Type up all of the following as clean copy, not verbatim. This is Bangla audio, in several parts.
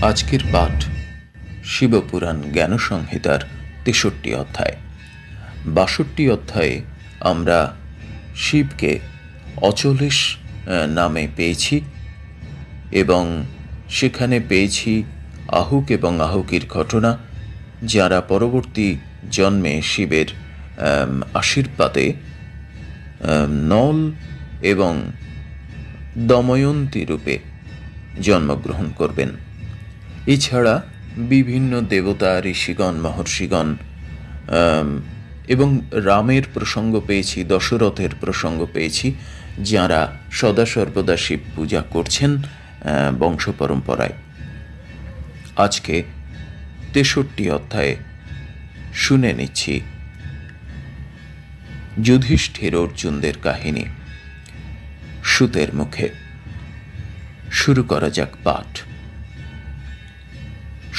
আজকের পাঠ শিবপুরাণ জ্ঞানসংহিতার ৬৩ অধ্যায়। ৬২ অধ্যায়ে আমরা শিবকে অচলেশ নামে পেয়েছি এবং সেখানে পেয়েছি আহুক এবং আহুকির ঘটনা, যারা পরবর্তী জন্মে শিবের আশীর্বাদে নল এবং দময়ন্তী রূপে জন্মগ্রহণ করবেন। এছাড়া বিভিন্ন দেবতা, ঋষিগণ, মহর্ষিগণ এবং রামের প্রসঙ্গ পেয়েছি, দশরথের প্রসঙ্গ পেয়েছি, যাঁরা সদা সর্বদা শিব পূজা করছেন বংশ পরম্পরায়। আজকে ৬৩ অধ্যায়ে শুনে নিচ্ছি যুধিষ্ঠির অর্জুনদের কাহিনী সূতের মুখে। শুরু করা যাক পাঠ।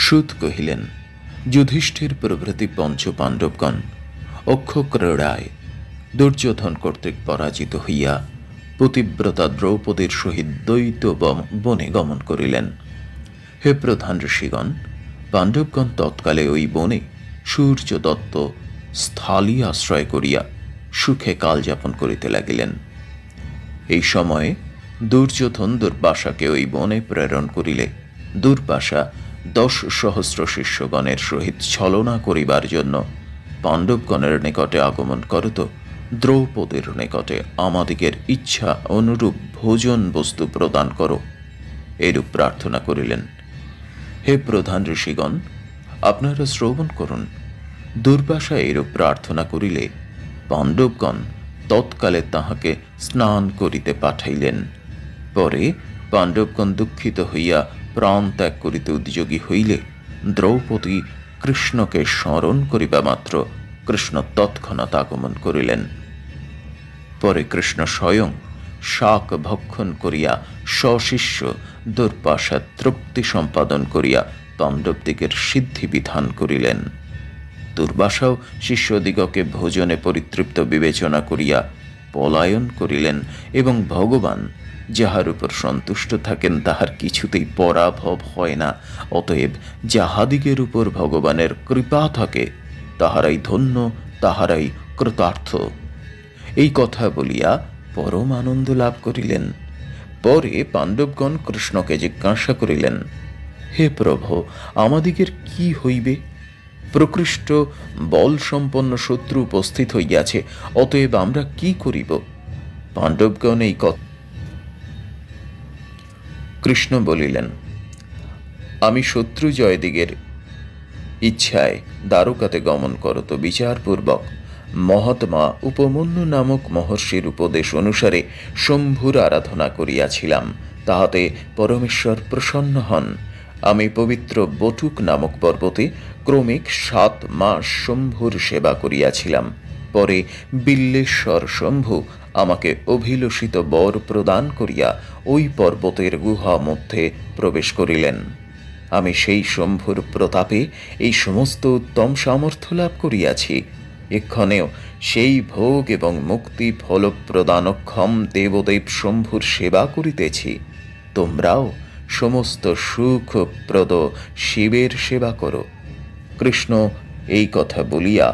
সূত কহিলেন, যুধিষ্ঠির প্রভৃতি পঞ্চ পাণ্ডবগণ অক্ষক্রীড়ায় দুর্যোধন কর্তৃক পরাজিত হইয়া পতিব্রতা দ্রৌপদীর সহিত দ্বৈত বনে গমন করিলেন। হে প্রধান ঋষিগণ, পাণ্ডবগণ তৎকালে ওই বনে সূর্য দত্ত স্থলী আশ্রয় করিয়া সুখে কালযাপন করিতে লাগিলেন। এই সময়ে দুর্যোধন দুর্বাসাকে ওই বনে প্রেরণ করিলে দুর্বাসা ১০,০০০ শিষ্যগণের সহিত ছলনা করিবার জন্য পাণ্ডবগণের নিকটে আগমন করত দ্রৌপদীর নিকটে আমাদিগের ইচ্ছা অনুরূপ ভোজন বস্তু প্রদান করো, এরূপ প্রার্থনা করিলেন। হে প্রধান ঋষিগণ, আপনারা শ্রবণ করুন। দুর্বাসা এরূপ প্রার্থনা করিলে পাণ্ডবগণ তৎকালে তাহাকে স্নান করিতে পাঠাইলেন। পরে পাণ্ডবগণ দুঃখিত হইয়া প্রাণ ত্যাগ করিতে উদ্যোগী হইলে দ্রৌপদী কৃষ্ণকে স্মরণ করিবা মাত্র কৃষ্ণ তৎক্ষণাৎ আগমন করিলেন। পরে কৃষ্ণ স্বয়ং শাক ভক্ষণ করিয়া সশিষ্য দুর্বাসা তৃপ্তি সম্পাদন করিয়া পাণ্ডবদিগের সিদ্ধি বিধান করিলেন। দুর্বাসাও শিষ্যদিগকে ভোজনে পরিতৃপ্ত বিবেচনা করিয়া পলায়ন করিলেন এবং ভগবান যাহার উপর সন্তুষ্ট থাকেন তাহার কিছুতেই পরাভব হয় না। অতএব যাহাদিগের উপর ভগবানের কৃপা থাকে তাহারাই ধন্য, তাহারাই কৃতার্থ। এই কথা বলিয়া পরম আনন্দ লাভ করিলেন। পরে পাণ্ডবগণ কৃষ্ণকে জিজ্ঞাসা করিলেন, হে প্রভু, আমাদিগের কি হইবে? প্রকৃষ্ট বল সম্পন্ন শত্রু উপস্থিত হইয়াছে, অতএব আমরা কি করিব? পাণ্ডবগণ এই কথা কৃষ্ণ বলিলেন, আমি শত্রু জয়দিগের ইচ্ছায় দ্বারকাতে গমন করত বিচারপূর্বক মহাত্মা উপমন্যু নামক মহর্ষির উপদেশ অনুসারে শম্ভুর আরাধনা করিয়াছিলাম। তাহাতে পরমেশ্বর প্রসন্ন হন। আমি পবিত্র বটুক নামক পর্বতে ক্রমিক ৭ মাস শম্ভুর সেবা করিয়াছিলাম। পরে বিল্লেশ্বর শম্ভু আমাকে অভিলষিত বর প্রদান করিয়া ওই পর্বতের গুহা মধ্যে প্রবেশ করিলেন। আমি সেই শম্ভুর প্রতাপে এই সমস্ত উত্তম সামর্থ্য লাভ করিয়াছি। এক্ষণেও সেই ভোগ এবং মুক্তি ফল প্রদানক্ষম দেবদেব শম্ভুর সেবা করিতেছি। তোমরাও সমস্ত সুখপ্রদ শিবের সেবা করো। কৃষ্ণ এই কথা বলিয়া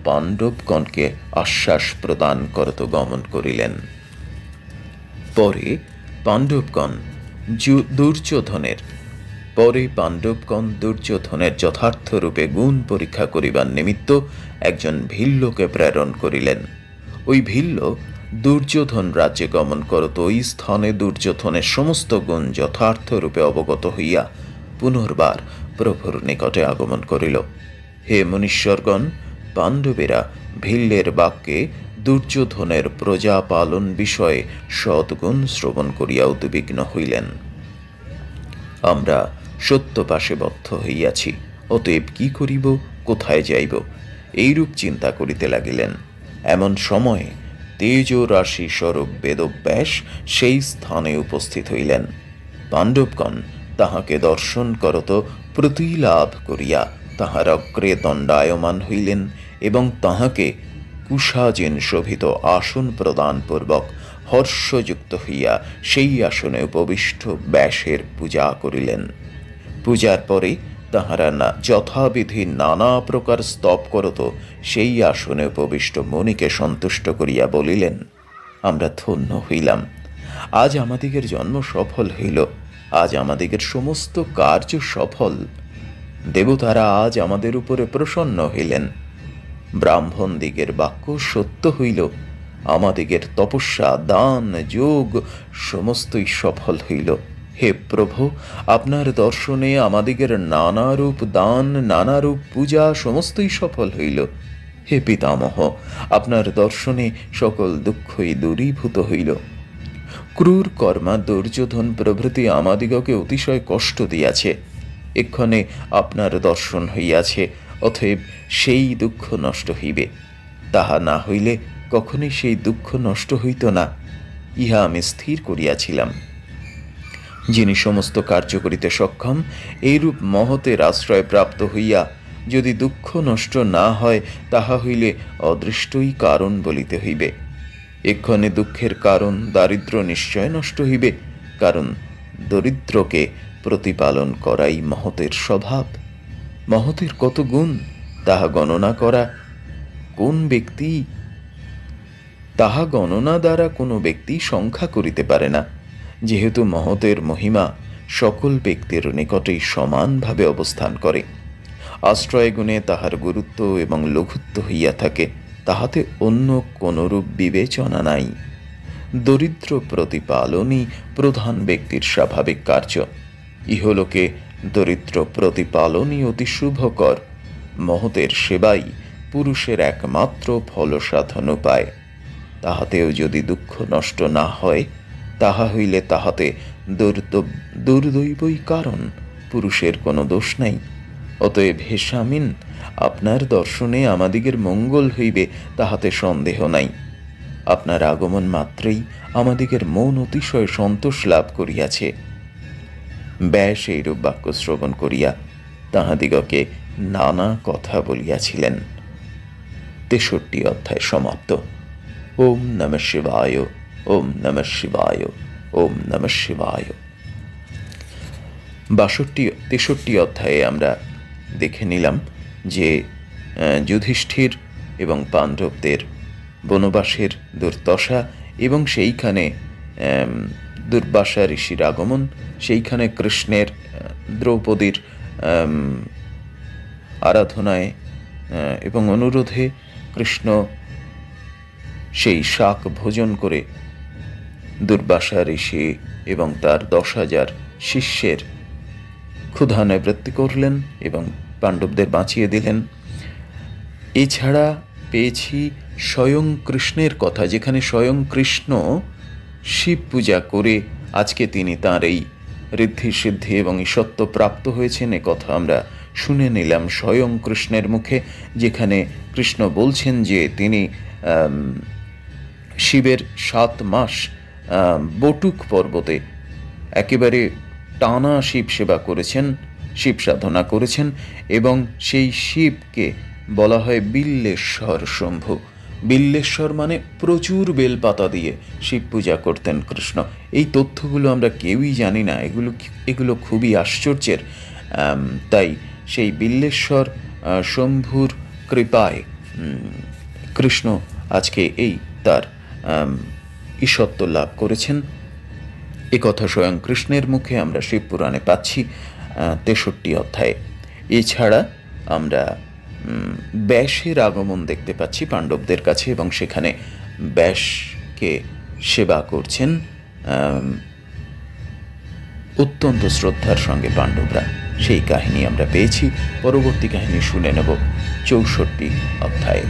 পাণ্ডবগণকে আশ্বাস প্রদান করত গমন করিলেন। পরে পাণ্ডবগণ দুর্যোধনের যথার্থ রূপে গুণ পরীক্ষা করিবার নিমিত্ত একজন ভিল্লকে প্রেরণ করিলেন। ওই ভিল্ল দুর্যোধন রাজ্যে গমন করত। ওই স্থানে দুর্যোধনের সমস্ত গুণ যথার্থ রূপে অবগত হইয়া পুনর্বার প্রভুর নিকটে আগমন করিল। হে মুনীশ্বরগণ, পাণ্ডবেরা ভিল্লের বাক্যে দুর্যোধনের প্রজা পালন বিষয়ে সদ্গুণ শ্রবণ করিয়া উদ্বিগ্ন হইলেন। আমরা সত্যপাশে বদ্ধ হইয়াছি, অতএব কি করিব, কোথায় যাইব, এইরূপ চিন্তা করিতে লাগিলেন। এমন সময়ে তেজ রাশি স্বরূপ বেদব্যাস সেই স্থানে উপস্থিত হইলেন। পাণ্ডবগণ তাহাকে দর্শন করত প্রতিলাভ করিয়া তাহার অগ্রে দণ্ডায়মান হইলেন এবং তাহাকে কুশাজিন শোভিত আসন প্রদান পূর্বক হর্ষযুক্ত হইয়া সেই আসনে উপবিষ্ট ব্যাসের পূজা করিলেন। পূজার পরে তাহারা যথাবিধি নানা প্রকার স্তব করত। সেই আসনে উপবিষ্ট মুনিকে সন্তুষ্ট করিয়া বলিলেন, আমরা ধন্য হইলাম। আজ আমাদিগের জন্ম সফল হইল, আজ আমাদিগের সমস্ত কার্য সফল। দেবতারা আজ আমাদের উপরে প্রসন্ন হইলেন। ব্রাহ্মণ দিগের বাক্য সত্য হইল, আমাদিগের তপস্যা, দান, যোগ সমস্তই সফল হইল। হে প্রভু, আপনার দর্শনে আমাদিগের নানারূপ দান, নানারূপ পূজা সমস্তই সফল হইল। হে পিতামহ, আপনার দর্শনে সকল দুঃখই দূরীভূত হইল। ক্রূর কর্মা দুর্যোধন প্রভৃতি আমাদিগকে অতিশয় কষ্ট দিয়াছে, এক্ষণে আপনার দর্শন হইয়াছে, অতএব সেই দুঃখ নষ্ট হইবে। তাহা না হইলে কখনই সেই দুঃখ নষ্ট হইত না, ইহা আমি স্থির করিয়াছিলাম। যিনি সমস্ত কার্য করিতে সক্ষম, এইরূপ মহতের আশ্রয় প্রাপ্ত হইয়া যদি দুঃখ নষ্ট না হয়, তাহা হইলে অদৃষ্টই কারণ বলিতে হইবে। এক্ষণে দুঃখের কারণ দারিদ্র্য নিশ্চয় নষ্ট হইবে, কারণ দরিদ্রকে প্রতিপালন করাই মহতের স্বভাব। মহতের কত গুণ তাহা গণনা করা কোন ব্যক্তি তাহা গণনা দ্বারা কোনো ব্যক্তি সংখ্যা করিতে পারে না। যেহেতু মহতের মহিমা সকল ব্যক্তির নিকটেই সমানভাবে অবস্থান করে, আশ্রয় গুণে তাহার গুরুত্ব এবং লঘুত্ব হইয়া থাকে, তাহাতে অন্য কোনরূপ বিবেচনা নাই। দরিদ্র প্রতিপালনই প্রধান ব্যক্তির স্বাভাবিক কার্য। ইহলোকে দরিদ্র প্রতিপালনই অতি শুভকর। মহতের সেবাই পুরুষের একমাত্র ফলসাধন উপায়। তাহাতেও যদি দুঃখ নষ্ট না হয়, তাহা হইলে তাহাতে দুর্দৈবই কারণ, পুরুষের কোনো দোষ নাই। অতএব হে স্বামীন, আপনার দর্শনে আমাদিগের মঙ্গল হইবে, তাহাতে সন্দেহ নাই। আপনার আগমন মাত্রেই আমাদিগের মন অতিশয় সন্তোষ লাভ করিয়াছে। ব্যাস এইরূপ বাক্য শ্রবণ করিয়া তাহাদিগকে নানা কথা বলিয়াছিলেন। 63 অধ্যায় সমাপ্ত। ওম নমঃ শিবায়, ওম নমঃ শিবায়, ওম নমঃ শিবায়। 63 অধ্যায়ে আমরা দেখে নিলাম যে যুধিষ্ঠির এবং পাণ্ডবদের বনবাসের দুর্দশা এবং সেইখানে দুর্বাসা ঋষির আগমন, সেইখানে কৃষ্ণের দ্রৌপদীর আরাধনায় এবং অনুরোধে কৃষ্ণ সেই শাক ভোজন করে দুর্বাসা ঋষি এবং তার 10,000 শিষ্যের ক্ষুধা নিবৃত্তি করলেন এবং পাণ্ডবদের বাঁচিয়ে দিলেন। এছাড়া পেয়েছি স্বয়ং কৃষ্ণের কথা, যেখানে স্বয়ং কৃষ্ণ শিব পূজা করে আজকে তিনি তাঁর এই ঋদ্ধি সিদ্ধি এবং ঈশত্ব প্রাপ্ত হয়েছেন, এ কথা আমরা শুনে নিলাম স্বয়ং কৃষ্ণের মুখে, যেখানে কৃষ্ণ বলছেন যে তিনি শিবের 7 মাস বটুক পর্বতে একেবারে টানা শিব সেবা করেছেন, শিব সাধনা করেছেন, এবং সেই শিবকে বলা হয় বিল্লেশ্বর শম্ভু। বিল্লেশ্বর মানে প্রচুর বেলপাতা দিয়ে শিব পূজা করতেন কৃষ্ণ। এই তথ্যগুলো আমরা কেউই জানি না, এগুলো খুবই আশ্চর্যের। তাই সেই বিল্লেশ্বর শম্ভুর কৃপায় কৃষ্ণ আজকে এই তার ঈশত্ব লাভ করেছেন, এ কথা স্বয়ং কৃষ্ণের মুখে আমরা শিবপুরাণে পাচ্ছি 63 অধ্যায়ে। এছাড়া আমরা ব্যাসের আগমন দেখতে পাচ্ছি পাণ্ডবদের কাছে, এবং সেখানে ব্যাসকে সেবা করছেন অত্যন্ত শ্রদ্ধার সঙ্গে পাণ্ডবরা। সেই কাহিনী আমরা পেয়েছি। পরবর্তী কাহিনী শুনে নেব 64 অধ্যায়ে।